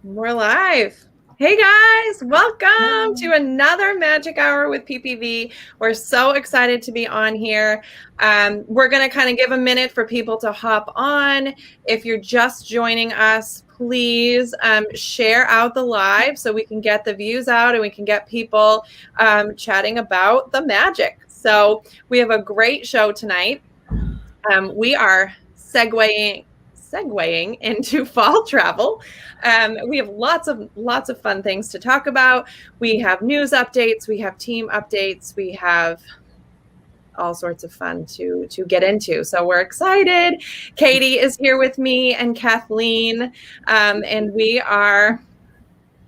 We're live. Hey guys, welcome to another Magic Hour with PPV. We're so excited to be on here. We're going to kind of give a minute for people to hop on. If you're just joining us, please share out the live so we can get the views out and we can get people chatting about the magic. So we have a great show tonight. We are segueing into fall travel. We have lots of fun things to talk about. We have news updates, we have team updates, we have all sorts of fun to get into. So we're excited. Katie is here with me and Kathleen, and we are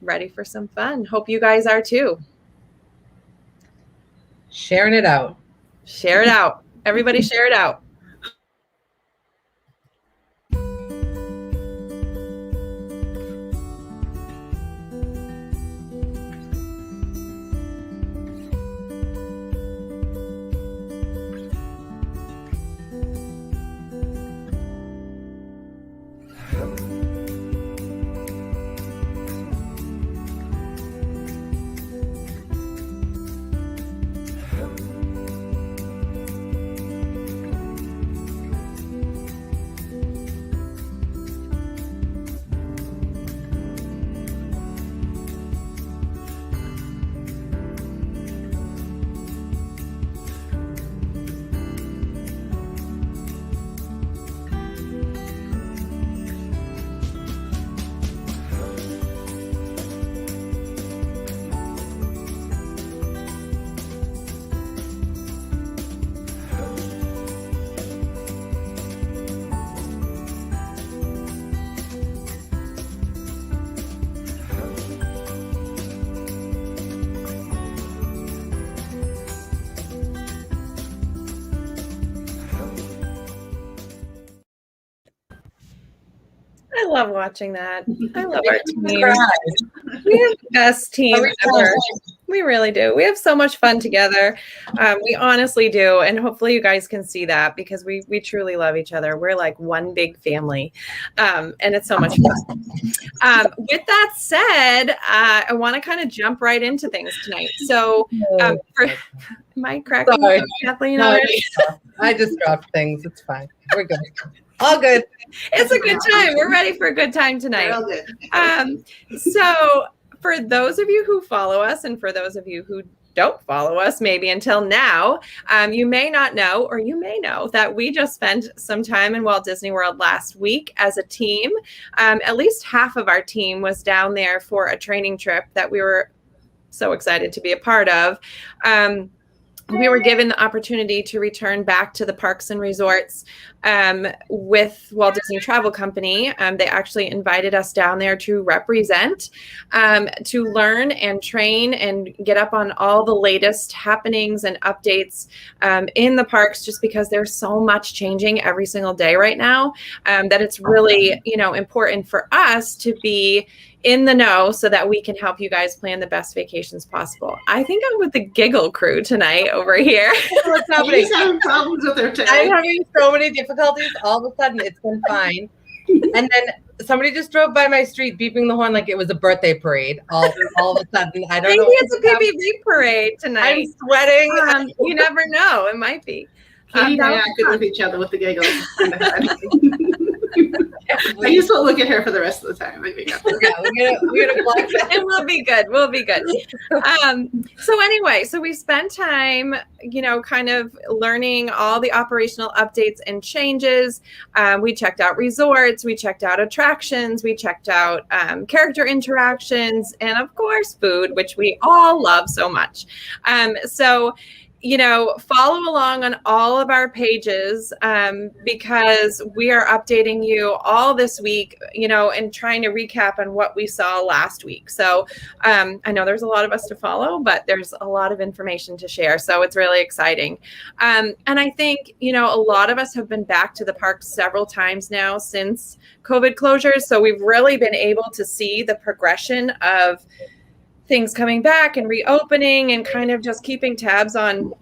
ready for some fun. Hope you guys are too. Sharing it out. Share it out. Everybody share it out. I love watching that. I love our team. We have the best team ever. We really do. We have so much fun together. We honestly do. And hopefully you guys can see that because we truly love each other. We're like one big family. And it's so much fun. With that said, I want to kind of jump right into things tonight. So am I cracking? Sorry. Kathleen? No, I just dropped things. It's fine. We're good. All good. It's a good time. We're ready for a good time tonight. Real good. So for those of you who follow us and for those of you who don't follow us maybe until now, you may not know, or you may know that we just spent some time in Walt Disney World last week as a team. At least half of our team was down there for a training trip that we were so excited to be a part of. We were given the opportunity to return back to the parks and resorts with Walt Disney Travel Company. They actually invited us down there to represent, to learn and train and get up on all the latest happenings and updates in the parks, just because there's so much changing every single day right now, that it's really, important for us to be in the know so that we can help you guys plan the best vacations possible. I think I'm with the giggle crew tonight over here. What's happening? He's having problems with her today. I'm having so many difficulties. All of a sudden, it's been fine. And then somebody just drove by my street beeping the horn like it was a birthday parade. All of a sudden, I don't know. Maybe it's a PPV parade tonight. I'm sweating. You never know. It might be. Katie and I acted with each other with the giggles. I used to look at her for the rest of the time. We're gonna block that. And we'll be good. We'll be good. So anyway, so we spent time, kind of learning all the operational updates and changes. We checked out resorts, we checked out attractions, we checked out character interactions, and of course food, which we all love so much. So follow along on all of our pages because we are updating you all this week, and trying to recap on what we saw last week. So I know there's a lot of us to follow, but there's a lot of information to share. So it's really exciting. And I think, a lot of us have been back to the park several times now since COVID closures. So we've really been able to see the progression of things coming back and reopening and kind of just keeping tabs on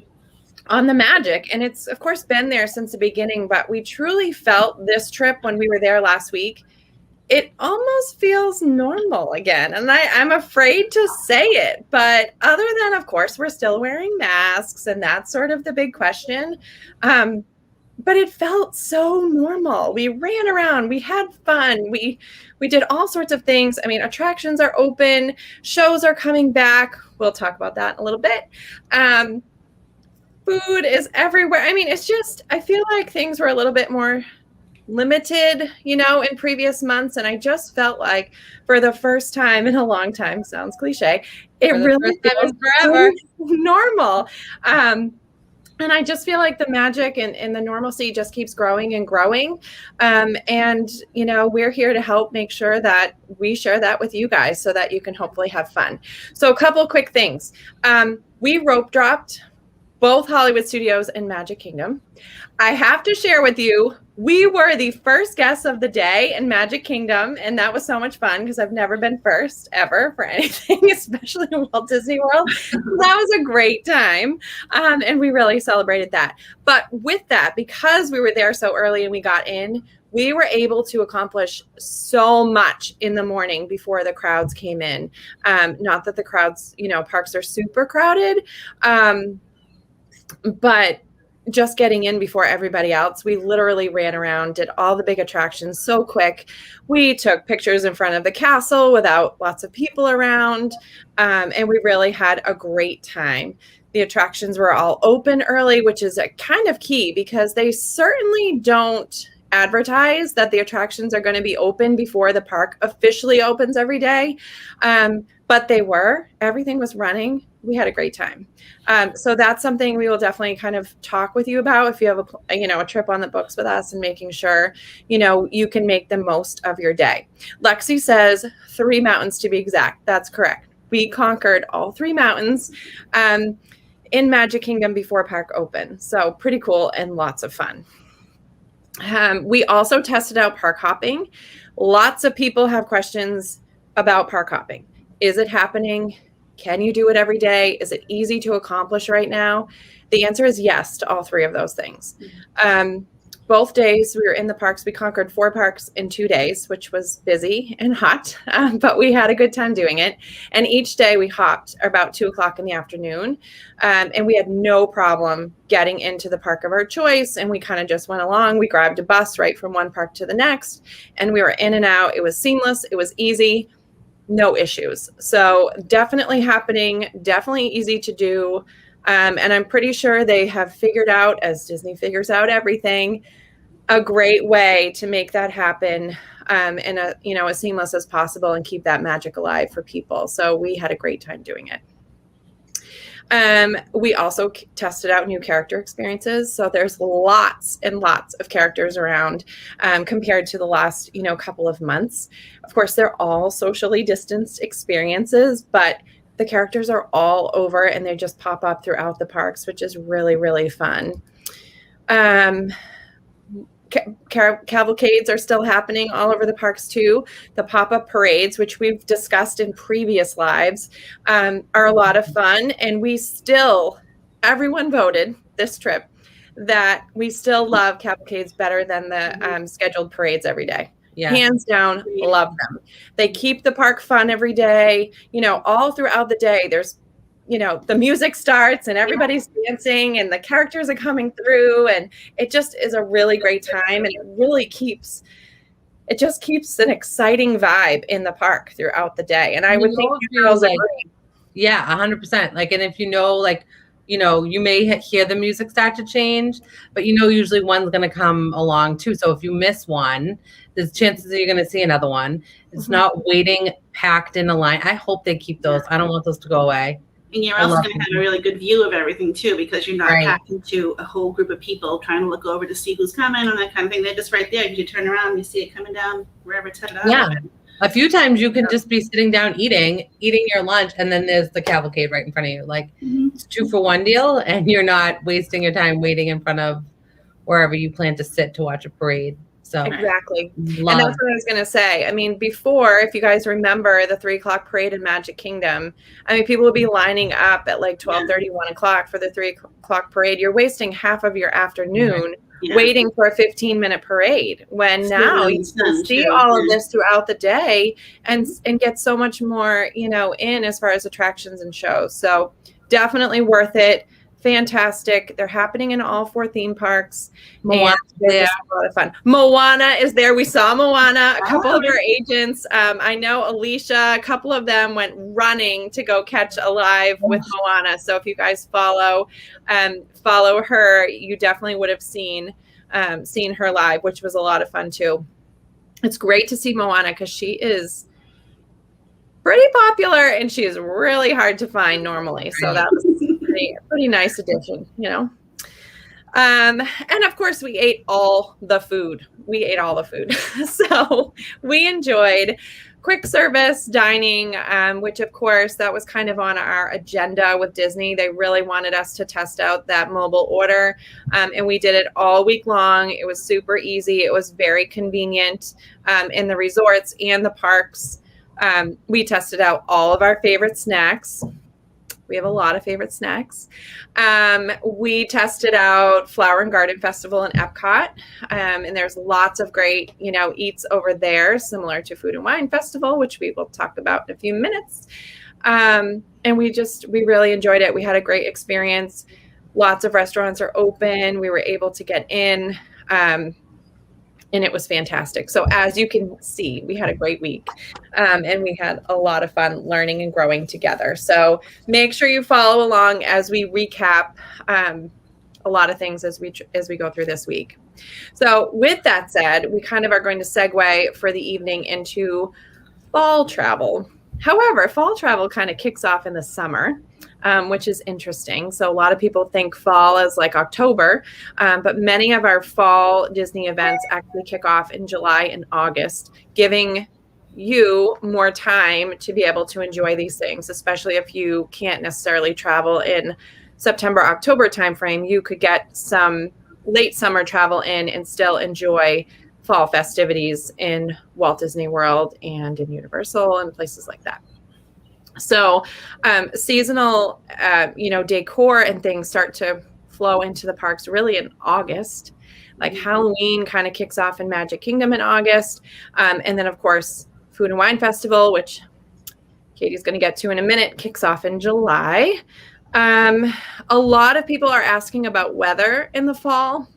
the magic. And it's of course been there since the beginning, but we truly felt this trip when we were there last week, it almost feels normal again. And I'm afraid to say it, but other than, of course, we're still wearing masks, and that's sort of the big question. But it felt so normal. We ran around, we had fun, we did all sorts of things. I mean, attractions are open, shows are coming back. We'll talk about that in a little bit. Food is everywhere. I mean, it's just, I feel like things were a little bit more limited, you know, in previous months. And I just felt like for the first time in a long time, sounds cliche, it really feels forever normal. And I just feel like the magic and the normalcy just keeps growing and growing. And, you know, we're here to help make sure that we share that with you guys so that you can hopefully have fun. So a couple quick things. We rope dropped both Hollywood Studios and Magic Kingdom. I have to share with you, we were the first guests of the day in Magic Kingdom, and that was so much fun because I've never been first ever for anything, especially in Walt Disney World. That was a great time, and we really celebrated that. But with that, because we were there so early and we got in, we were able to accomplish so much in the morning before the crowds came in. Not that the crowds, you know, parks are super crowded, but just getting in before everybody else, we literally ran around, did all the big attractions so quick. We took pictures in front of the castle without lots of people around, and we really had a great time. The attractions were all open early, which is a kind of key because they certainly don't advertise that the attractions are going to be open before the park officially opens every day. But they were. Everything was running. We had a great time. So that's something we will definitely kind of talk with you about if you have a trip on the books with us and making sure, you know, you can make the most of your day. Lexi says 3 mountains to be exact. That's correct. We conquered all 3 mountains in Magic Kingdom before park open. So pretty cool and lots of fun. We also tested out park hopping. Lots of people have questions about park hopping. Is it happening? Can you do it every day? Is it easy to accomplish right now? The answer is yes to all 3 of those things. Both days we were in the parks. We conquered 4 parks in 2 days, which was busy and hot, but we had a good time doing it. And each day we hopped about 2:00 in the afternoon, and we had no problem getting into the park of our choice. And we kind of just went along. We grabbed a bus right from one park to the next, and we were in and out. It was seamless. It was easy. No issues. So definitely happening, definitely easy to do. And I'm pretty sure they have figured out, as Disney figures out everything, a great way to make that happen in as seamless as possible and keep that magic alive for people. So we had a great time doing it. We also tested out new character experiences. So there's lots and lots of characters around compared to the last, couple of months. Of course, they're all socially distanced experiences, but the characters are all over and they just pop up throughout the parks, which is really, really fun. Cavalcades are still happening all over the parks too. The pop-up parades, which we've discussed in previous lives, are a lot of fun. And everyone voted this trip that we still love Cavalcades better than the scheduled parades every day. Yeah. Hands down, love them. They keep the park fun every day. All throughout the day, there's the music starts and everybody's dancing and the characters are coming through, and it just is a really great time. And it just keeps an exciting vibe in the park throughout the day. And I would think you girls agree. Yeah, 100%. And if you may hear the music start to change, but usually one's going to come along too. So if you miss one, there's chances that you're going to see another one. It's not waiting packed in a line. I hope they keep those. I don't want those to go away. And you're also going to have a really good view of everything too, because you're not packed into a whole group of people trying to look over to see who's coming and that kind of thing. They're just right there. You turn around and you see it coming down wherever it's headed out. Yeah. A few times you can just be sitting down eating your lunch, and then there's the cavalcade right in front of you. It's 2-for-1 deal, and you're not wasting your time waiting in front of wherever you plan to sit to watch a parade. So exactly. And that's what I was going to say. I mean, before, if you guys remember the 3:00 parade in Magic Kingdom, I mean, people would be lining up at like 12:30, 1 o'clock for the 3:00 parade. You're wasting half of your afternoon waiting for a 15-minute parade, when now you can see all of this throughout the day and get so much more, in as far as attractions and shows. So definitely worth it. Fantastic. They're happening in all 4 theme parks. Moana's there. A lot of fun. Moana is there. We saw Moana. A couple of our agents, I know Alicia, a couple of them went running to go catch a live with Moana. So if you guys follow her, you definitely would have seen her live, which was a lot of fun too. It's great to see Moana because she is pretty popular and she is really hard to find normally. So that was pretty nice addition, and of course we ate all the food. So we enjoyed quick service dining, which of course that was kind of on our agenda with Disney. They really wanted us to test out that mobile order, and we did it all week long. It was super easy. It was very convenient in the resorts and the parks. We tested out all of our favorite snacks. We have a lot of favorite snacks. We tested out Flower and Garden Festival in Epcot, and there's lots of great, eats over there, similar to Food and Wine Festival, which we will talk about in a few minutes. And we really enjoyed it. We had a great experience. Lots of restaurants are open. We were able to get in, and it was fantastic. So as you can see, we had a great week, and we had a lot of fun learning and growing together. So make sure you follow along as we recap a lot of things as we go through this week. So with that said, we kind of are going to segue for the evening into fall travel. However, fall travel kind of kicks off in the summer, which is interesting. So a lot of people think fall is like October, but many of our fall Disney events actually kick off in July and August, giving you more time to be able to enjoy these things, especially if you can't necessarily travel in September, October timeframe. You could get some late summer travel in and still enjoy fall festivities in Walt Disney World and in Universal and places like that. So seasonal, decor and things start to flow into the parks really in August. Like Halloween kind of kicks off in Magic Kingdom in August. And then, of course, Food and Wine Festival, which Katie's going to get to in a minute, kicks off in July. A lot of people are asking about weather in the fall.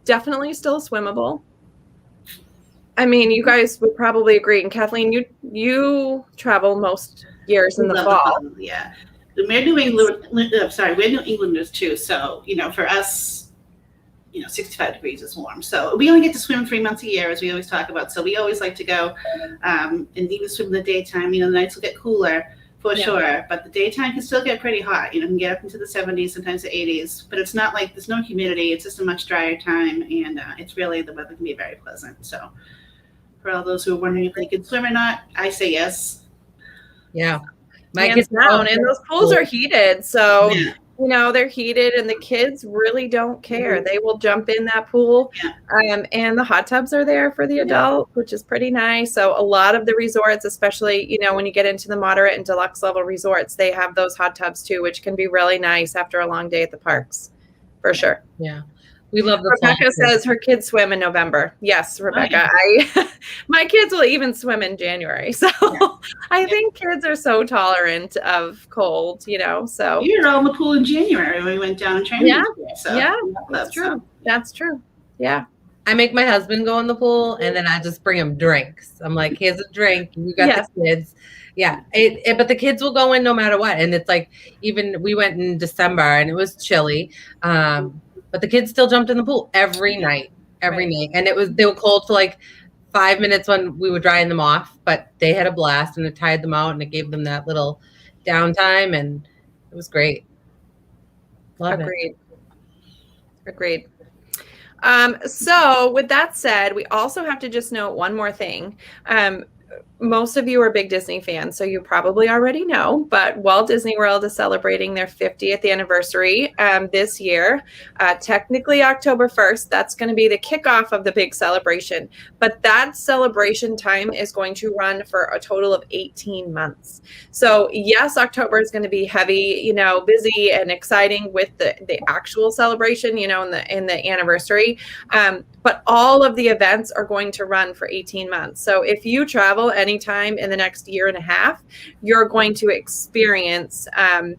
Definitely still swimmable. I mean, you guys would probably agree. And Kathleen, you travel most years in the fall. Yeah. We're New Englanders too. So, for us, 65 degrees is warm. So we only get to swim 3 months a year, as we always talk about. So we always like to go and even swim in the daytime. The nights will get cooler for sure, but the daytime can still get pretty hot. Can get up into the 70s, sometimes the 80s. But it's not like there's no humidity. It's just a much drier time, and it's really, the weather can be very pleasant. So for all those who are wondering if they can swim or not, I say yes. Yeah. My kids down, and those pools are heated. So, they're heated and the kids really don't care. They will jump in that pool. And the hot tubs are there for the adult, which is pretty nice. So a lot of the resorts, especially, when you get into the moderate and deluxe level resorts, they have those hot tubs too, which can be really nice after a long day at the parks, for sure. Yeah. We love the Rebecca says her kids swim in November. Yes, Rebecca. My kids will even swim in January. So I think kids are so tolerant of cold, so. We were all in the pool in January when we went down and trained. That's true. That's true. Yeah. I make my husband go in the pool and then I just bring him drinks. I'm like, here's a drink. You got the kids. Yeah. But the kids will go in no matter what. And it's like, even we went in December and it was chilly. But the kids still jumped in the pool every night. And they were cold for like 5 minutes when we were drying them off, but they had a blast and it tired them out and it gave them that little downtime and it was great. Agreed. So with that said, we also have to just note one more thing. most of you are big Disney fans, so you probably already know, but Walt Disney World is celebrating their 50th anniversary this year. Technically October 1st, that's going to be the kickoff of the big celebration, but that celebration time is going to run for a total of 18 months. So yes, October is going to be heavy, busy and exciting with the actual celebration, in the anniversary. But all of the events are going to run for 18 months. So if you travel anytime in the next year and a half, you're going to experience, the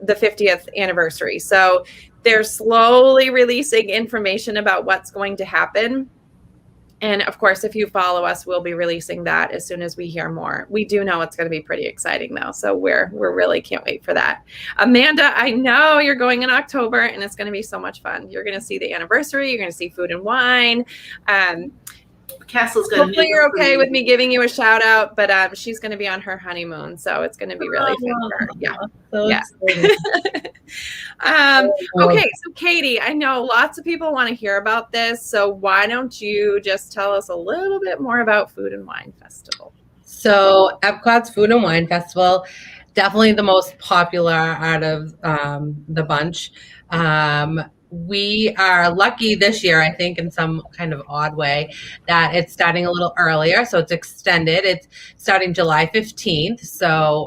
50th anniversary. So they're slowly releasing information about what's going to happen. And of course, if you follow us, we'll be releasing that as soon as we hear more. We do know it's going to be pretty exciting though. So we're really can't wait for that. Amanda, I know you're going in October and it's going to be so much fun. You're going to see the anniversary. You're going to see food and wine. Castle's going Hopefully you're okay with me giving you a shout out, but she's going to be on her honeymoon. So it's going to be really fun for her. Yeah. So yeah. Okay, so Katie, I know lots of people want to hear about this, so why don't you just tell us a little bit more about Food and Wine Festival? So Epcot's Food and Wine Festival, definitely the most popular out of the bunch. We are lucky this year, I think, in some kind of odd way, that it's starting a little earlier. So it's extended. It's starting July 15th. So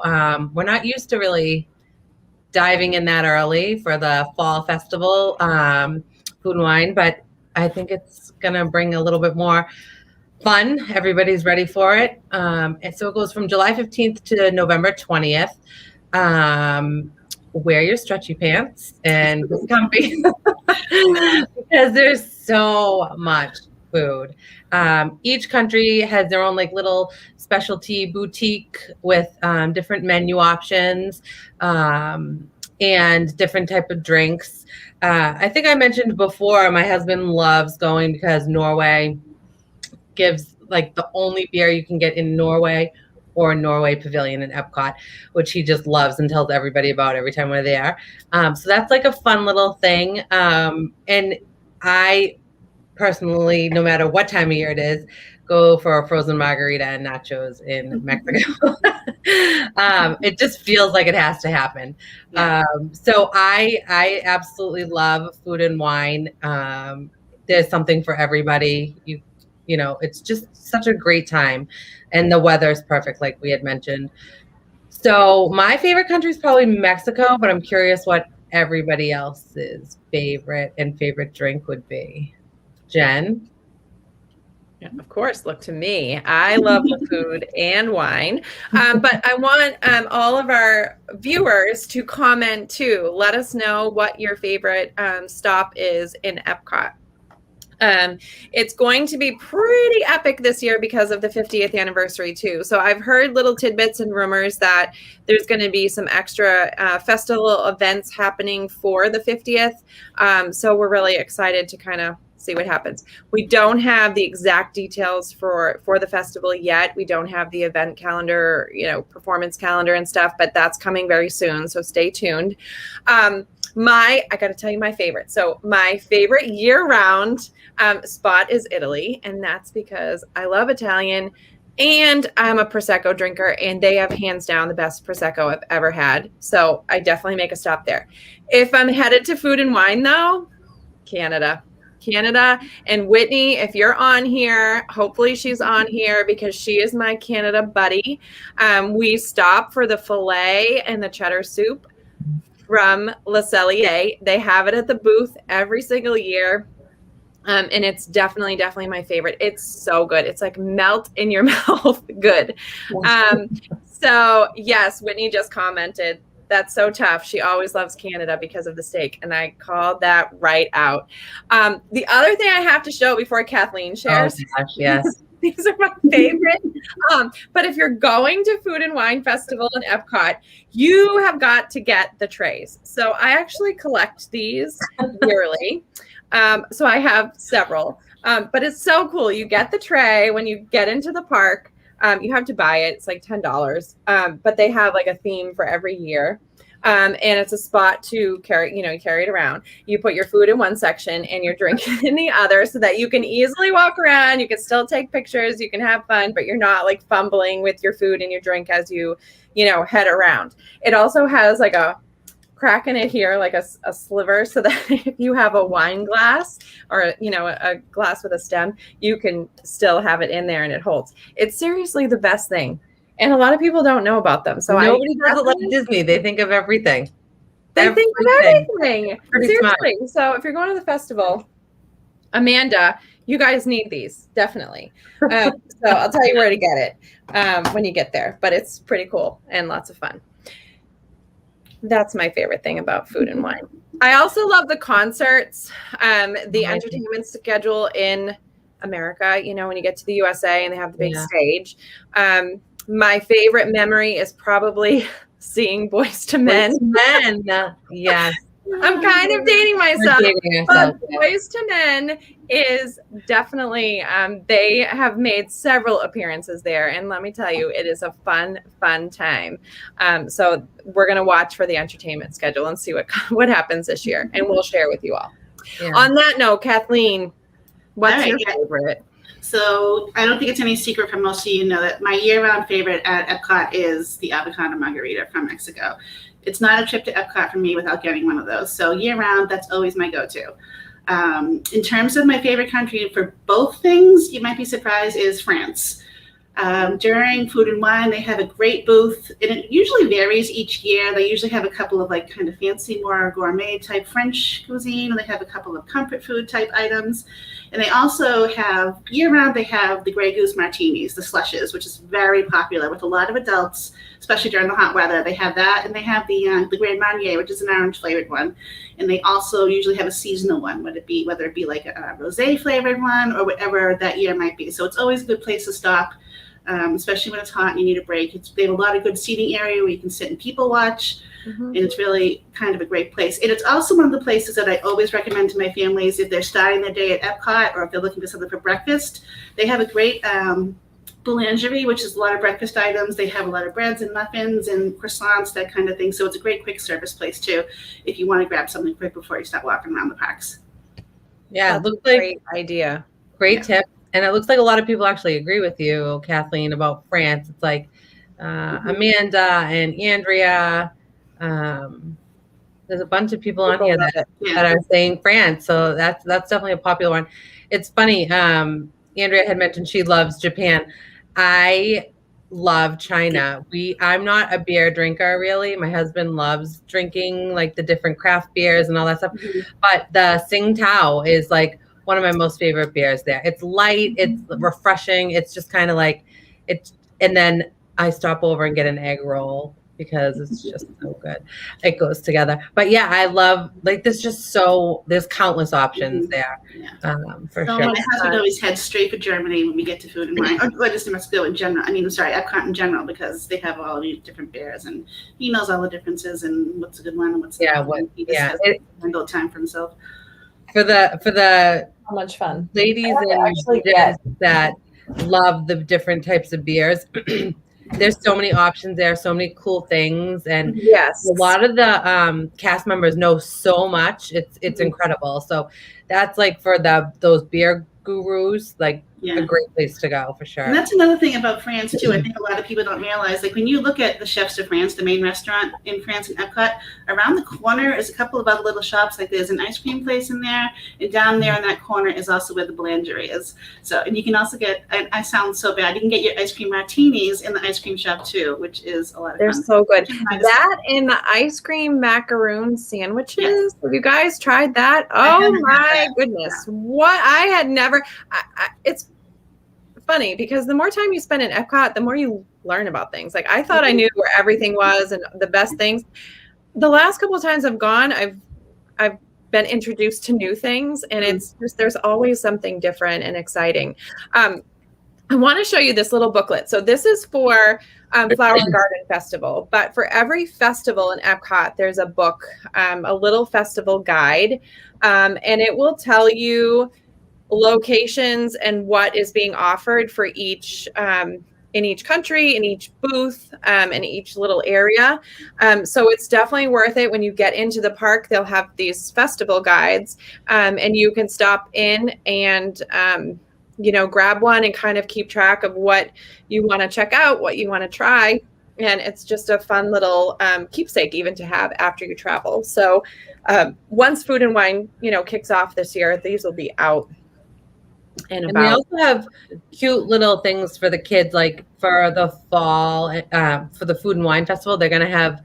we're not used to really diving in that early for the fall festival, food and wine, but I think it's going to bring a little bit more fun. Everybody's ready for it. And so it goes from July 15th to November 20th. Wear your stretchy pants and get comfy because there's so much food. Each country has their own little specialty boutique with different menu options and different type of drinks. I think I mentioned before, my husband loves going because Norway gives the only beer you can get in Norway or Norway Pavilion in Epcot, which he just loves and tells everybody about every time we're there. So that's a fun little thing. And I personally, no matter what time of year it is, go for a frozen margarita and nachos in Mexico. It just feels like it has to happen. Yeah. So I absolutely love food and wine. There's something for everybody. It's just such a great time, and the weather is perfect, like we had mentioned. So my favorite country is probably Mexico, but I'm curious what everybody else's favorite drink would be. Jen? Yeah, of course, look to me. I love the food and wine, but I want all of our viewers to comment too. Let us know what your favorite stop is in Epcot. It's going to be pretty epic this year because of the 50th anniversary too. So I've heard little tidbits and rumors that there's going to be some extra festival events happening for the 50th. So we're really excited to kind of see what happens. We don't have the exact details for the festival yet. We don't have the event calendar, performance calendar and stuff, but that's coming very soon. So stay tuned. I got to tell you my favorite. So my favorite year-round spot is Italy, and that's because I love Italian and I'm a Prosecco drinker, and they have hands down the best Prosecco I've ever had. So I definitely make a stop there. If I'm headed to food and wine though, Canada. And Whitney, if you're on here, hopefully she's on here because she is my Canada buddy. We stop for the filet and the cheddar soup from Le Cellier. They have it at the booth every single year. And it's definitely my favorite. It's so good. It's melt in your mouth good. So yes, Whitney just commented, that's so tough. She always loves Canada because of the steak. And I called that right out. The other thing I have to show before Kathleen shares. Oh gosh, yes. These are my favorite. But if you're going to Food and Wine Festival in Epcot, you have got to get the trays. So I actually collect these yearly. So I have several. But it's so cool. You get the tray when you get into the park. You have to buy it. It's $10. But they have a theme for every year. And it's a spot to carry, you carry it around. You put your food in one section and your drink in the other so that you can easily walk around. You can still take pictures, you can have fun, but you're not like fumbling with your food and your drink as you head around. It also has like a crack in it here, like a sliver, so that if you have a wine glass or a glass with a stem, you can still have it in there and it holds. It's seriously the best thing, and a lot of people don't know about them. So nobody does it like Disney. They think of everything. Think of everything. Seriously. Smart. So if you're going to the festival, Amanda, you guys need these definitely. So I'll tell you where to get it when you get there, but it's pretty cool and lots of fun. That's my favorite thing about food and wine. I also love the concerts, the entertainment schedule in America, when you get to the USA and they have the big stage. My favorite memory is probably seeing Boyz II Men. Yes. I'm kind of dating myself, but Boyz II Men is definitely, they have made several appearances there. And let me tell you, it is a fun time. So we're going to watch for the entertainment schedule and see what happens this year. And we'll share with you all. Yeah. On that note, Kathleen, what's your favorite? So I don't think it's any secret for most of you know that my year-round favorite at Epcot is the avocado margarita from Mexico. It's not a trip to Epcot for me without getting one of those. So year-round, that's always my go-to. In terms of my favorite country for both things, you might be surprised, is France. During Food and Wine, they have a great booth, and it usually varies each year. They usually have a couple of like kind of fancy, more gourmet type French cuisine, and they have a couple of comfort food type items. And they also have, year-round, they have the Grey Goose martinis, the slushes, which is very popular with a lot of adults, especially during the hot weather. They have that, and they have the Grand Marnier, which is an orange-flavored one. And they also usually have a seasonal one, whether it be like a rosé-flavored one or whatever that year might be. So it's always a good place to stop, especially when it's hot and you need a break. They have a lot of good seating area where you can sit and people watch. And it's really kind of a great place. And it's also one of the places that I always recommend to my families if they're starting their day at Epcot or if they're looking for something for breakfast. They have a great boulangerie, which is a lot of breakfast items. They have a lot of breads and muffins and croissants, that kind of thing. So it's a great quick service place too if you want to grab something quick before you start walking around the parks. Yeah, it looks like great idea. Great tip. And it looks like a lot of people actually agree with you, Kathleen, about France. It's like Amanda and Andrea. There's a bunch of people on here that are saying France. So that's definitely a popular one. It's funny. Andrea had mentioned she loves Japan. I love China. I'm not a beer drinker really. My husband loves drinking like the different craft beers and all that stuff. But the Tsingtao is like one of my most favorite beers there. It's light, it's refreshing. It's just kind of like and then I stop over and get an egg roll because it's just so good. It goes together. But yeah, I love there's countless options there. For sure. My husband always heads straight for Germany when we get to Food and Wine, or just Mexico in general. Epcot in general, because they have all these different beers and he knows all the differences and what's a good one and what's not. He just has no time for himself. For the so much fun ladies and gents that love the different types of beers. There's so many options there, so many cool things, and a lot of the cast members know so much. It's incredible. So that's like for those beer gurus, like a great place to go for sure. And that's another thing about France too. I think a lot of people don't realize, like when you look at the Chefs de France, the main restaurant in France in Epcot, around the corner is a couple of other little shops. Like there's an ice cream place in there, and down there in that corner is also where the boulangerie is. So, and you can also get, I sound so bad, you can get your ice cream martinis in the ice cream shop too, which is a lot of fun. They're so good. That and the ice cream macaroon sandwiches. Have you guys tried that? Oh my goodness. What I had never, it's funny because the more time you spend in Epcot, the more you learn about things. Like I thought I knew where everything was and the best things. The last couple of times I've gone, I've been introduced to new things, and it's just, there's always something different and exciting. I want to show you this little booklet. So this is for Flower and Garden Festival, but for every festival in Epcot, there's a book, a little festival guide, and it will tell you locations and what is being offered for each in each country, in each booth, in each little area. So it's definitely worth it. When you get into the park, they'll have these festival guides, and you can stop in and grab one and kind of keep track of what you want to check out, what you want to try. And it's just a fun little keepsake even to have after you travel. So once Food and Wine, kicks off this year, these will be out and about. And they also have cute little things for the kids, like for the fall, for the Food and Wine Festival, they're going to have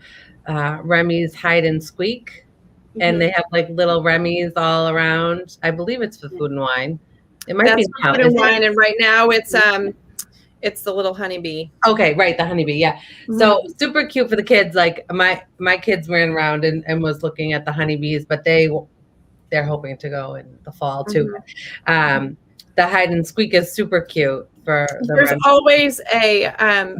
Remy's Hide and Squeak. Mm-hmm. And they have like little Remy's all around. I believe it's for Food and Wine. It might be Food and Wine, and right now it's the little honeybee. Okay, right, the honeybee, yeah. Mm-hmm. So super cute for the kids. Like my kids ran around and was looking at the honeybees, but they're hoping to go in the fall too. Mm-hmm. The Hide and Squeak is super cute. There's always a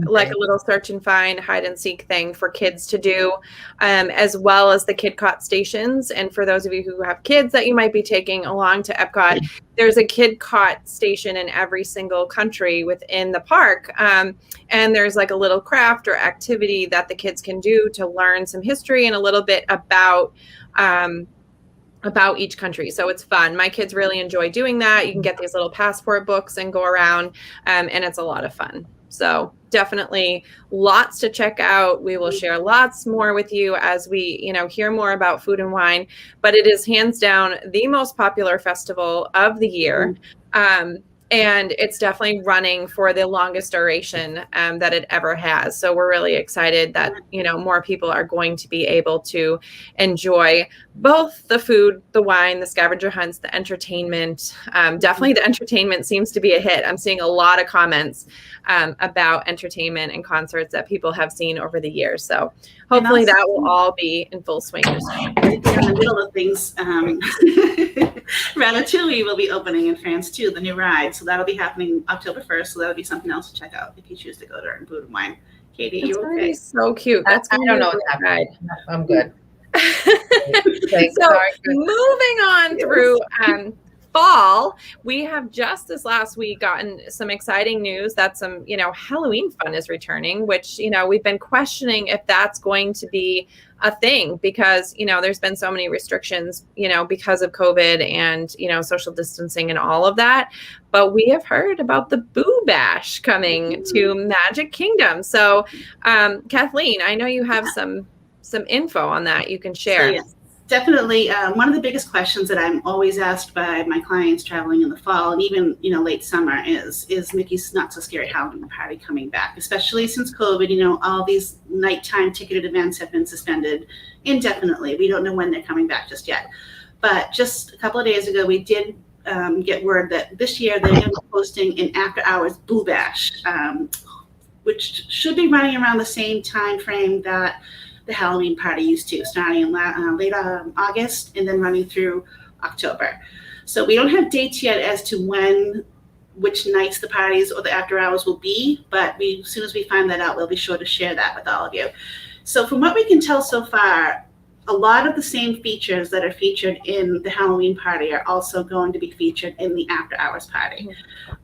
like a little search and find, hide and seek thing for kids to do, as well as the Kid Caught stations. And for those of you who have kids that you might be taking along to Epcot, there's a Kid Caught station in every single country within the park. And there's like a little craft or activity that the kids can do to learn some history and a little bit about each country. So it's fun. My kids really enjoy doing that. You can get these little passport books and go around, and it's a lot of fun. So definitely lots to check out. We will share lots more with you as we, hear more about Food and Wine, but it is hands down the most popular festival of the year. And it's definitely running for the longest duration that it ever has. So we're really excited that, more people are going to be able to enjoy both the food, the wine, the scavenger hunts, the entertainment. Definitely the entertainment seems to be a hit. I'm seeing a lot of comments about entertainment and concerts that people have seen over the years. So hopefully that will all be in full swing this year. In the middle of things, Ratatouille will be opening in France too, the new ride. So that'll be happening October 1st. So that'll be something else to check out if you choose to go during Food and Wine. Katie, it's you okay? So cute. I don't know what's happening. I'm good. So moving on through fall, we have just this last week gotten some exciting news that some, Halloween fun is returning, which, we've been questioning if that's going to be a thing because, there's been so many restrictions, because of COVID and, social distancing and all of that. But we have heard about the Boo Bash coming to Magic Kingdom. So, Kathleen, I know you have some info on that you can share. So, yes. Definitely. One of the biggest questions that I'm always asked by my clients traveling in the fall and even, late summer is Mickey's Not So Scary Halloween Party coming back, especially since COVID, all these nighttime ticketed events have been suspended indefinitely. We don't know when they're coming back just yet. But just a couple of days ago, we did get word that this year they're going to be hosting an after-hours Boo Bash, which should be running around the same time frame that the Halloween party used to, starting in late August and then running through October. So we don't have dates yet as to which nights the parties or the after hours will be, but as soon as we find that out, we'll be sure to share that with all of you. So from what we can tell so far, a lot of the same features that are featured in the Halloween party are also going to be featured in the after hours party.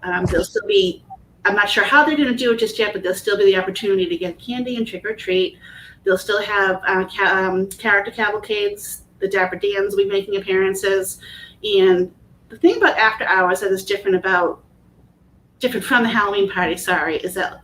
There'll still be, I'm not sure how they're going to do it just yet, but there'll still be the opportunity to get candy and trick or treat. They'll still have character cavalcades. The Dapper Dans will be making appearances. And the thing about after hours that is different from the Halloween party, is that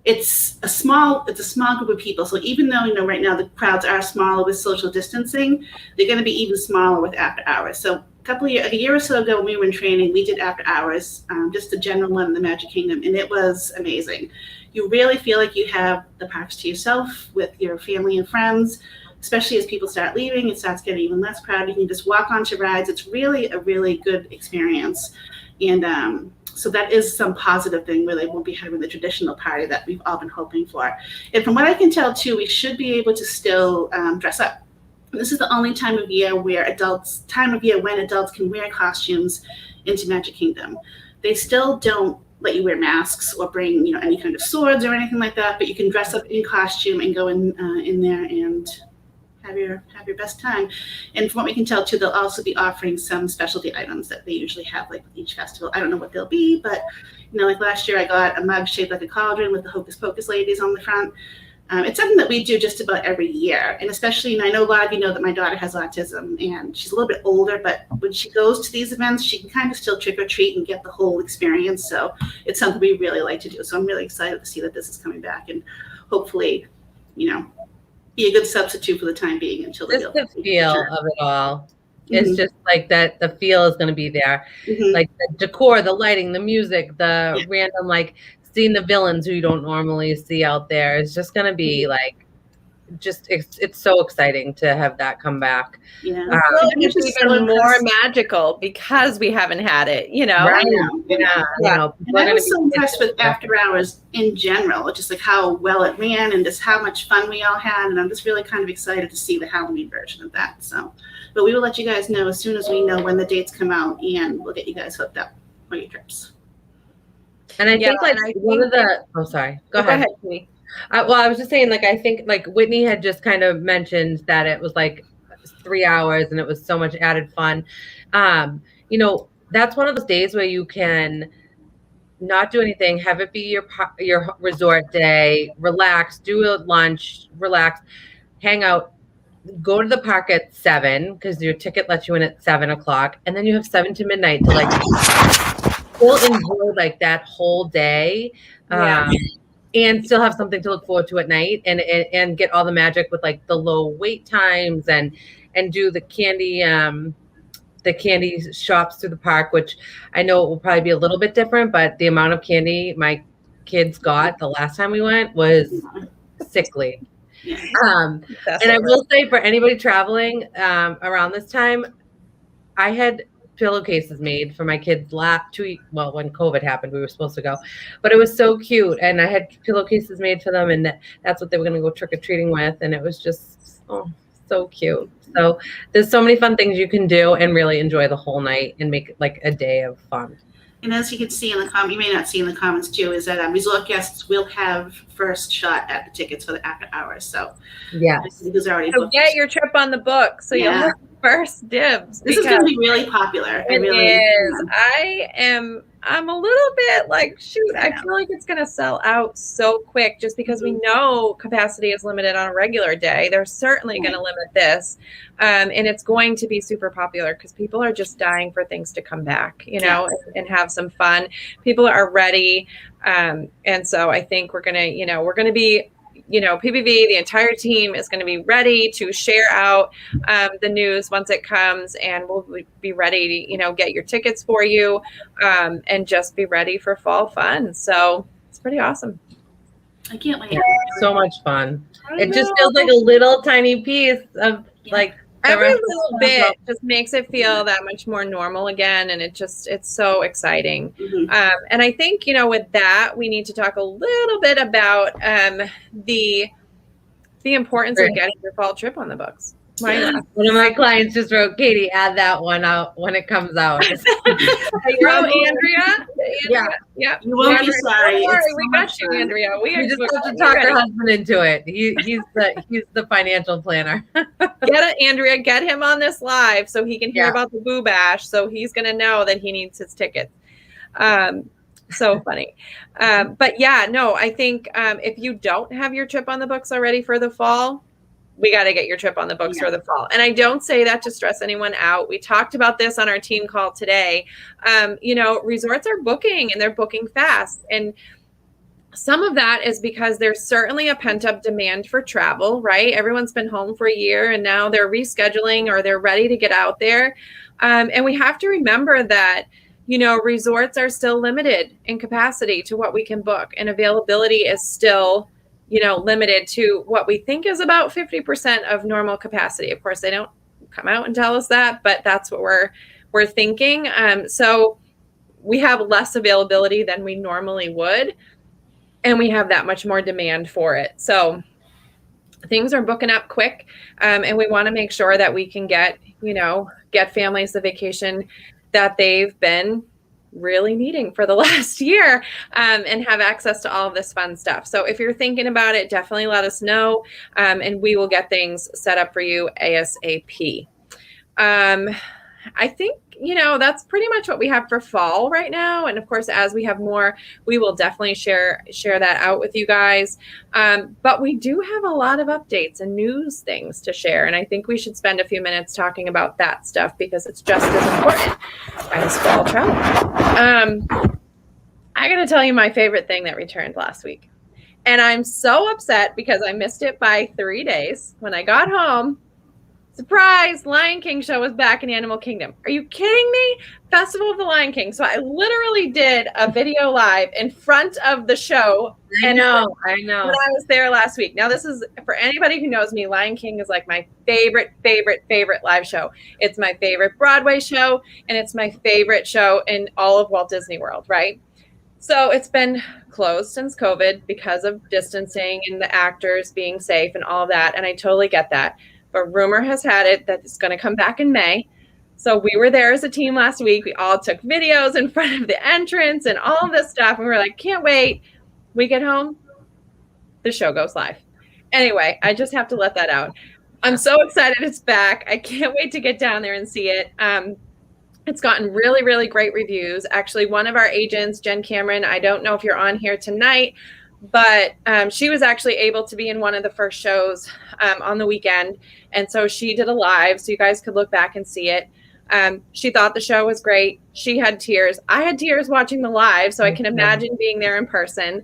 it's a small group of people. So even though, right now the crowds are smaller with social distancing, they're going to be even smaller with after hours. So a year or so ago when we were in training, we did after hours, just the general one in the Magic Kingdom, and it was amazing. You really feel like you have the parks to yourself with your family and friends, especially as people start leaving. It starts getting even less crowded. You can just walk onto rides. It's really a really good experience. And so that is some positive thing where they won't be having the traditional party that we've all been hoping for. And from what I can tell, too, we should be able to still dress up. This is the only time of year when adults can wear costumes into Magic Kingdom. They still don't let you wear masks or bring, any kind of swords or anything like that, but you can dress up in costume and go in there and have your best time. And from what we can tell too, they'll also be offering some specialty items that they usually have like with each festival. I don't know what they'll be, but like last year I got a mug shaped like a cauldron with the Hocus Pocus ladies on the front. It's something that we do just about every year. And especially, and I know a lot of you know that my daughter has autism and she's a little bit older, but when she goes to these events, she can kind of still trick or treat and get the whole experience. So it's something we really like to do. So I'm really excited to see that this is coming back and hopefully, be a good substitute for the time being until just the feel of it all. It's just like that. The feel is going to be there, like the decor, the lighting, the music, the random, like seeing the villains who you don't normally see out there. It's just going to be like, it's so exciting to have that come back. Yeah, it's even more magical because we haven't had it, Right. And I was so impressed with After Hours in general, just like how well it ran and just how much fun we all had. And I'm just really kind of excited to see the Halloween version of that. So, but we will let you guys know as soon as we know when the dates come out, and we'll get you guys hooked up for your trips. And I think one of the, sorry, go ahead. Well, I was just saying, like, I think like Whitney had just kind of mentioned that it was like 3 hours and it was so much added fun. That's one of those days where you can not do anything, have it be your resort day, relax, do a lunch, relax, hang out, go to the park at 7 because your ticket lets you in at 7 o'clock, and then you have 7 to midnight to like still enjoy like that whole day. And still have something to look forward to at night, and get all the magic with like the low wait times and do the candy shops through the park, which I know it will probably be a little bit different, but the amount of candy my kids got the last time we went was sickly. And I will say, for anybody traveling around this time, I had pillowcases made for my kids when COVID happened, we were supposed to go, but it was so cute, and I had pillowcases made for them, and that's what they were going to go trick-or-treating with, and it was just so cute. So there's so many fun things you can do and really enjoy the whole night and make it like a day of fun. And as you can see in the comment, you may not see in the comments too, is that resort guests will have first shot at the tickets for the After Hours. So get your trip on the book, so you'll have first dibs. This is going to be really popular. I'm a little bit like, shoot, I feel like it's going to sell out so quick just because we know capacity is limited on a regular day. They're certainly going to limit this. And it's going to be super popular because people are just dying for things to come back, and have some fun. People are ready. And so I think we're going to be, PPV, the entire team is going to be ready to share out the news once it comes, and we'll be ready to, get your tickets for you, and just be ready for fall fun. So it's pretty awesome. I can't wait. So much fun. It just feels like a little tiny piece of like every little bit just makes it feel that much more normal again, and it's so exciting. And I think with that we need to talk a little bit about the importance of getting your fall trip on the books. One of my clients just wrote, Katie, add that one out when it comes out. Andrea? Yeah. You won't be sorry. We got you, Andrea. We just have to talk her husband into it. He's the financial planner. Andrea, get him on this live so he can hear about the Boo Bash. So he's going to know that he needs his tickets. So funny. But I think if you don't have your trip on the books already for the fall, we got to get your trip on the books for the fall. And I don't say that to stress anyone out. We talked about this on our team call today. Resorts are booking, and they're booking fast. And some of that is because there's certainly a pent-up demand for travel, right? Everyone's been home for a year, and now they're rescheduling or they're ready to get out there. And we have to remember that, resorts are still limited in capacity to what we can book, and availability is still limited to what we think is about 50% of normal capacity. Of course, they don't come out and tell us that, but that's what we're thinking. So we have less availability than we normally would, and we have that much more demand for it. So things are booking up quick, and we want to make sure that we can get families the vacation that they've been really needing for the last year, and have access to all of this fun stuff. So if you're thinking about it, definitely let us know, and we will get things set up for you ASAP. I think, that's pretty much what we have for fall right now. And of course, as we have more, we will definitely share that out with you guys. But we do have a lot of updates and news things to share. And I think we should spend a few minutes talking about that stuff because it's just as important as fall travel. I got to tell you my favorite thing that returned last week. And I'm so upset because I missed it by 3 days. When I got home, surprise, Lion King show was back in Animal Kingdom. Are you kidding me? Festival of the Lion King. So I literally did a video live in front of the show. I know. When I was there last week. Now, this is, for anybody who knows me, Lion King is like my favorite live show. It's my favorite Broadway show, and it's my favorite show in all of Walt Disney World, right? So it's been closed since COVID because of distancing and the actors being safe and all that. And I totally get that. But rumor has had it that it's going to come back in May. So we were there as a team last week. We all took videos in front of the entrance and all of this stuff. And we were like, can't wait. We get home, the show goes live. Anyway, I just have to let that out. I'm so excited it's back. I can't wait to get down there and see it. It's gotten really, really great reviews. Actually, one of our agents, Jen Cameron, I don't know if you're on here tonight, but she was actually able to be in one of the first shows on the weekend. And so she did a live, so you guys could look back and see it. She thought the show was great. She had tears. I had tears watching the live, so I can imagine being there in person.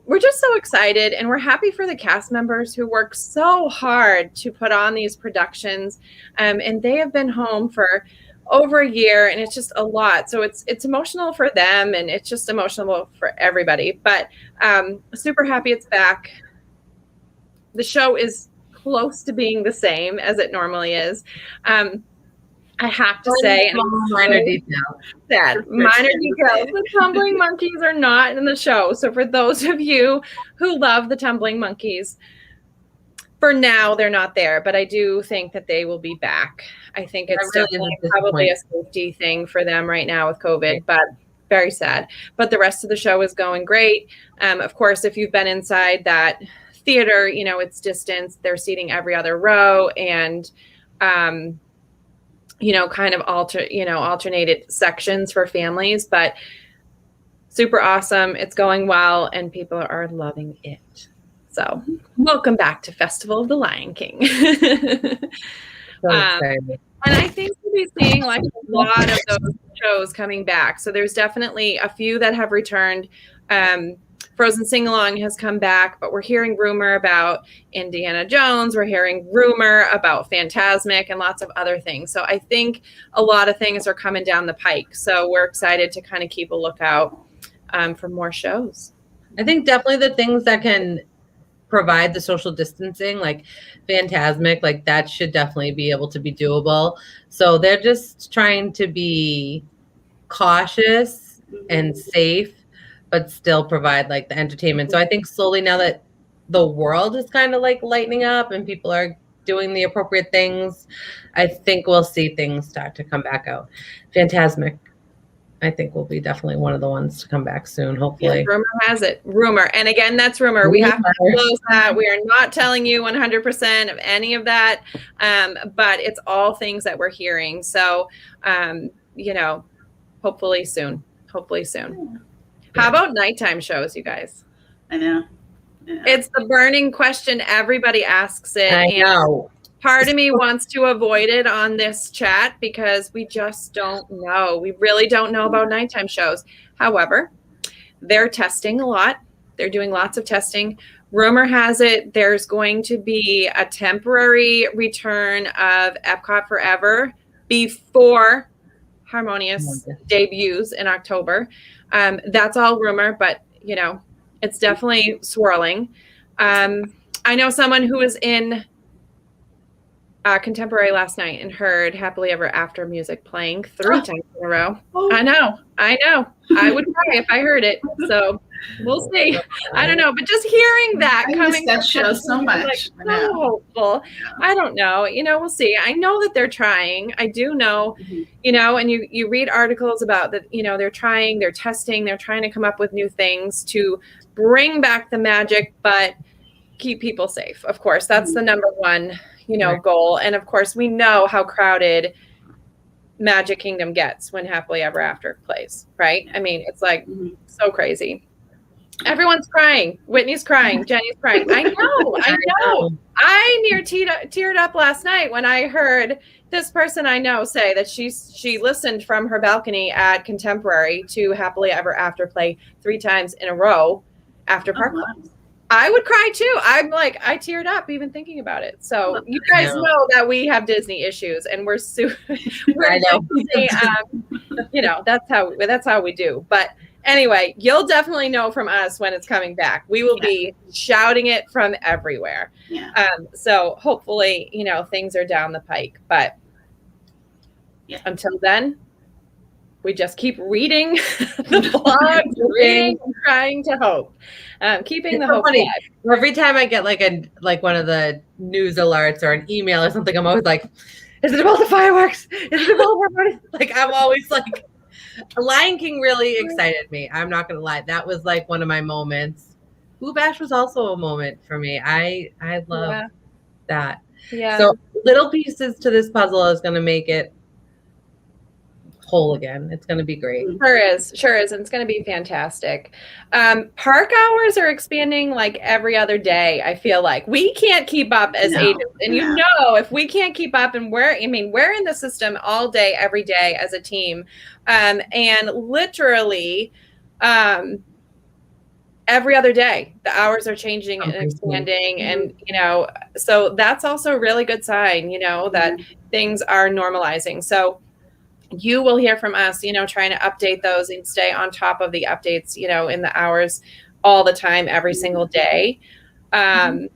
We're just so excited, and we're happy for the cast members who work so hard to put on these productions. And they have been home for over a year, and it's just a lot. So it's emotional for them, and it's just emotional for everybody. But super happy it's back. The show is close to being the same as it normally is. I have to say, minor details. Minor details. The tumbling monkeys are not in the show. So for those of you who love the tumbling monkeys, for now they're not there, but I do think that they will be back. I think it's probably a safety thing for them right now with COVID, but very sad. But the rest of the show is going great. Of course, if you've been inside that theater, it's distanced. They're seating every other row, and kind of alternated sections for families, but super awesome. It's going well, and people are loving it. So welcome back to Festival of the Lion King. So excited. And I think we'll be seeing like a lot of those shows coming back. So there's definitely a few that have returned. Frozen Sing-Along has come back, but we're hearing rumor about Indiana Jones. We're hearing rumor about Fantasmic and lots of other things. So I think a lot of things are coming down the pike. So we're excited to kind of keep a lookout for more shows. I think definitely the things that can provide the social distancing, like Fantasmic, like that should definitely be able to be doable. So they're just trying to be cautious and safe, but still provide like the entertainment. So I think slowly now that the world is kind of like lightening up and people are doing the appropriate things, I think we'll see things start to come back out. Fantasmic, I think will be definitely one of the ones to come back soon, hopefully. Yeah, rumor has it. Rumor. And again, that's rumor. We have to close that. We are not telling you 100% of any of that, but it's all things that we're hearing. So, hopefully soon. Hopefully soon. How about nighttime shows, you guys? I know. It's the burning question. Everybody asks it. I know. Part of me wants to avoid it on this chat because we just don't know. We really don't know about nighttime shows. However, they're testing a lot. They're doing lots of testing. Rumor has it there's going to be a temporary return of Epcot Forever before Harmonious debuts in October. That's all rumor, but it's definitely swirling. I know someone who was in Contemporary last night and heard Happily Ever After music playing 3 times in a row. I know. I would cry if I heard it. So We'll see. I don't know, but just hearing that I coming miss that from show them, so I'm much. like, I know. so hopeful. I don't know. We'll see. I know that they're trying. I do know, and you read articles about that, they're trying, they're testing, they're trying to come up with new things to bring back the magic, but keep people safe. Of course, that's the number one, goal. And of course, we know how crowded Magic Kingdom gets when Happily Ever After plays, right? I mean, it's like so crazy. Everyone's crying. Whitney's crying. Jenny's crying. I know. I near teared up last night when I heard this person I know say that she listened from her balcony at Contemporary to Happily Ever After play 3 times in a row after Park Club. I would cry too. I'm like, I teared up even thinking about it. So you guys know that we have Disney issues, and we're that's how we do. But anyway, you'll definitely know from us when it's coming back. We will be shouting it from everywhere. Yeah. So hopefully, things are down the pike. But until then, we just keep reading the blogs, reading, and trying to hope, keeping the hope alive. Every time I get like one of the news alerts or an email or something, I'm always like, "Is it about the fireworks? Is it about everybody?" Like I'm always like, Lion King really excited me. I'm not gonna lie, that was like one of my moments. Boo Bash was also a moment for me. I love that. Yeah. So little pieces to this puzzle is gonna make it whole again. It's going to be great. Sure is. And it's going to be fantastic. Park hours are expanding like every other day. I feel like we can't keep up as agents, and if we can't keep up, and we're in the system all day, every day as a team. And literally, every other day, the hours are changing and expanding. And, so that's also a really good sign, that things are normalizing. So you will hear from us, trying to update those and stay on top of the updates, in the hours all the time, every single day. Jenny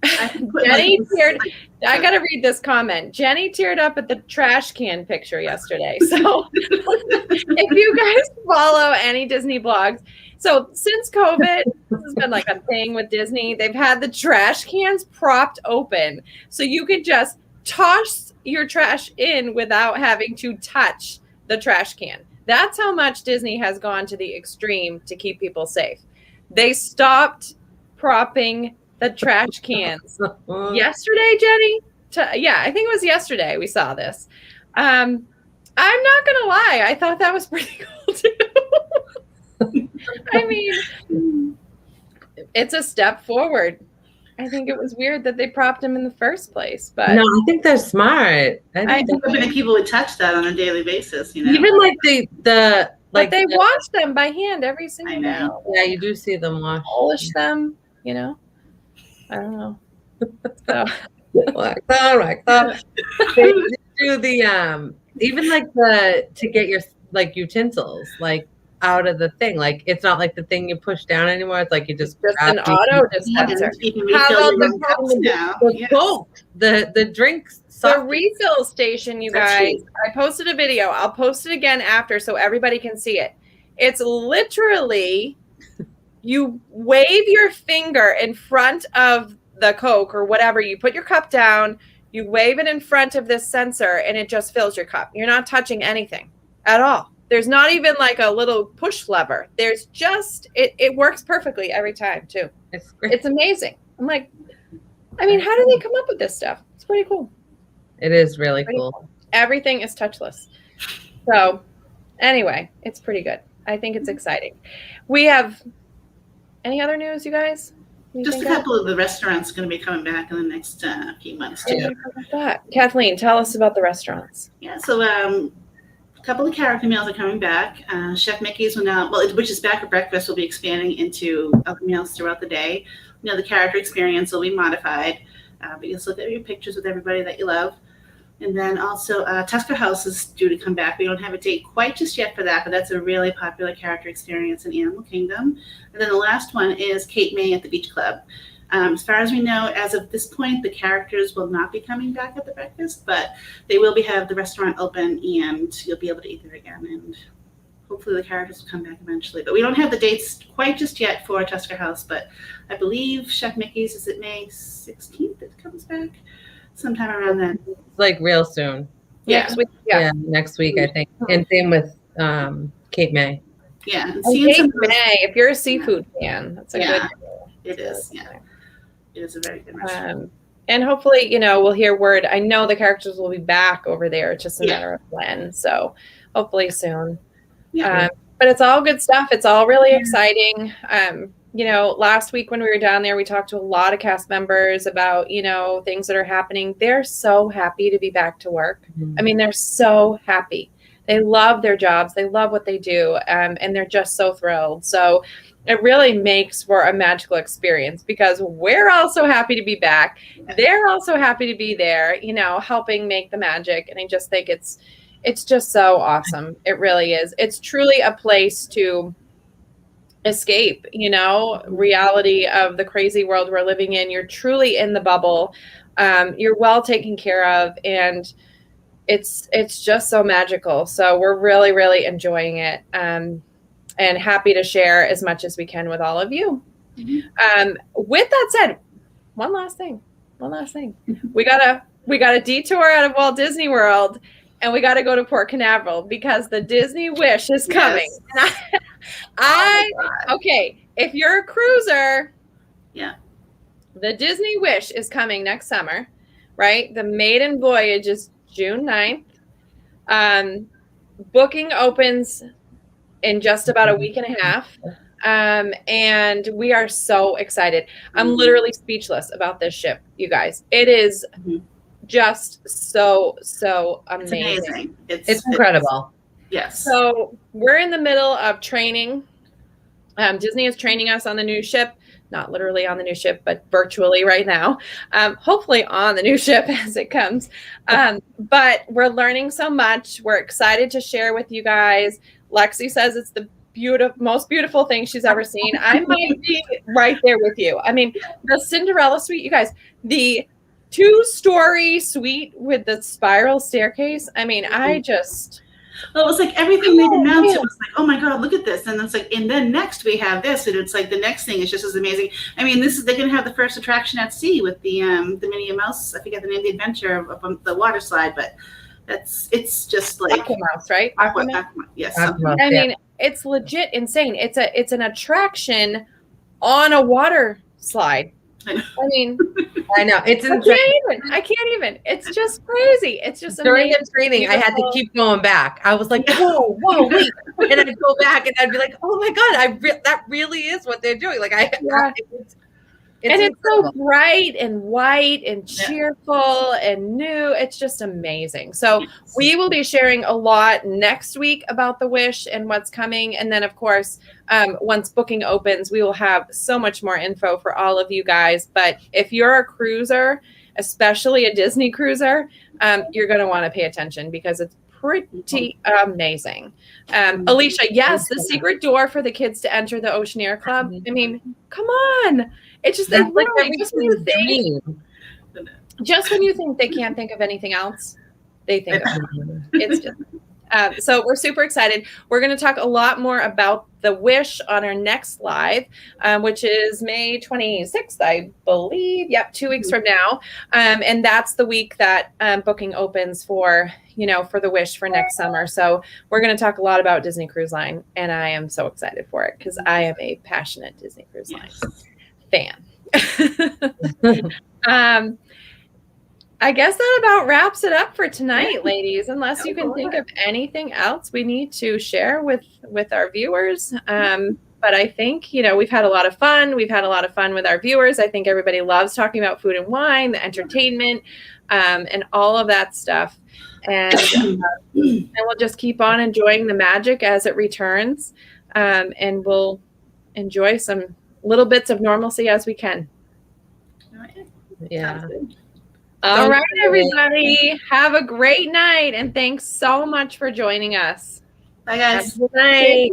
teared. I got to read this comment. Jenny teared up at the trash can picture yesterday. So if you guys follow any Disney blogs, so since COVID, this has been like a thing with Disney. They've had the trash cans propped open, so you could just toss your trash in without having to touch the trash can. That's how much Disney has gone to the extreme to keep people safe. They stopped propping the trash cans yesterday, Jenny. I think it was yesterday we saw this. I'm not gonna lie, I thought that was pretty cool too. I mean, it's a step forward. I think it was weird that they propped him in the first place, but no, I think they're smart. I think many people would touch that on a daily basis, Even like but they wash them by hand every single day. Yeah, you do see them wash. Polish them, I don't know. So they do the even like to get your like utensils like out of the thing, like it's not like the thing you push down anymore. It's like you just an auto dispenser. How about the Coke, the drinks, the refill station, you guys? I posted a video. I'll post it again after so everybody can see it. It's literally you wave your finger in front of the Coke or whatever. You put your cup down, you wave it in front of this sensor, and it just fills your cup. You're not touching anything at all. There's not even like a little push lever. There's just, it works perfectly every time too. It's great. It's amazing. I'm like, how do they come up with this stuff? It's pretty cool. It is really cool. Everything is touchless. So anyway, it's pretty good. I think it's exciting. We have any other news, you guys? Just a couple of the restaurants going to be coming back in the next few months too. Kathleen, tell us about the restaurants. Yeah, so a couple of character meals are coming back. Chef Mickey's will now, which is back at breakfast, will be expanding into other meals throughout the day. The character experience will be modified, but you'll still get your pictures with everybody that you love. And then also Tusker House is due to come back. We don't have a date quite just yet for that, but that's a really popular character experience in Animal Kingdom. And then the last one is Cape May at the Beach Club. As far as we know, as of this point, the characters will not be coming back at the breakfast, but they will have the restaurant open, and you'll be able to eat there again. And hopefully the characters will come back eventually. But we don't have the dates quite just yet for Tusker House, but I believe Chef Mickey's is it May 16th it comes back? Sometime around then. Like real soon. Next week. Yeah, next week, I think. And same with Cape May. Yeah. And Cape May, if you're a seafood fan, that's a good. It is. Yeah. It is a very good restaurant. And hopefully, we'll hear word. I know the characters will be back over there. It's just a matter of when. So hopefully soon. Yeah. But it's all good stuff. It's all really exciting. Last week when we were down there, we talked to a lot of cast members about, things that are happening. They're so happy to be back to work. I mean, they're so happy. They love their jobs. They love what they do. And they're just so thrilled. So it really makes for a magical experience because we're also happy to be back. They're also happy to be there, helping make the magic. And I just think it's just so awesome. It really is. It's truly a place to escape, reality of the crazy world we're living in. You're truly in the bubble. You're well taken care of. And it's just so magical. So we're really, really enjoying it. And happy to share as much as we can with all of you. With that said, one last thing. We got a detour out of Walt Disney World, and we got to go to Port Canaveral because the Disney Wish is coming. Yes. Okay, if you're a cruiser, the Disney Wish is coming next summer, right? The maiden voyage is June 9th. Booking opens in just about a week and a half. And we are so excited. I'm literally speechless about this ship, you guys. It is just so amazing. It's incredible. Yes. So we're in the middle of training. Disney is training us on the new ship, not literally on the new ship, but virtually right now. Hopefully on the new ship as it comes. But we're learning so much. We're excited to share with you guys. Lexi says it's the most beautiful thing she's ever seen. I might be right there with you. I mean, the Cinderella suite, you guys, the 2-story suite with the spiral staircase. I mean, Well, it was like everything they'd announced. It was like, oh my God, look at this. And it's like, and then next we have this, and it's like the next thing is just as amazing. I mean, they're gonna have the first attraction at sea with the Minnie and Mouse. I forget the name of the adventure of the water slide, but it's just like Aquamouse, right? Aquamouse. Yes. Aquamouse, I mean, it's legit insane. It's an attraction on a water slide. I mean, I know it's insane. I can't even. It's just crazy. It's just during amazing. the training, I had to keep going back. I was like, whoa, wait, and I'd go back and I'd be like, oh my God, that really is what they're doing. Like it's so bright and white and cheerful and new. It's just amazing. So we will be sharing a lot next week about the Wish and what's coming. And then, of course, once booking opens, we will have so much more info for all of you guys. But if you're a cruiser, especially a Disney cruiser, you're going to want to pay attention because it's pretty amazing. Alicia, yes, the secret door for the kids to enter the Oceaneer Club. I mean, come on. It's just like just when you think they can't think of anything else, they think of it. It's just so we're super excited. We're going to talk a lot more about the Wish on our next live, which is May 26th, I believe. Yep, 2 weeks from now. And that's the week that booking opens for the Wish for next summer. So we're going to talk a lot about Disney Cruise Line, and I am so excited for it because I am a passionate Disney Cruise Line fan. I guess that about wraps it up for tonight, ladies, unless you can think of anything else we need to share with our viewers. But I think, we've had a lot of fun. We've had a lot of fun with our viewers. I think everybody loves talking about food and wine, the entertainment, and all of that stuff. And we'll just keep on enjoying the magic as it returns. And we'll enjoy some little bits of normalcy as we can. Yeah. All right, everybody. Have a great night. And thanks so much for joining us. Bye, guys. Good night.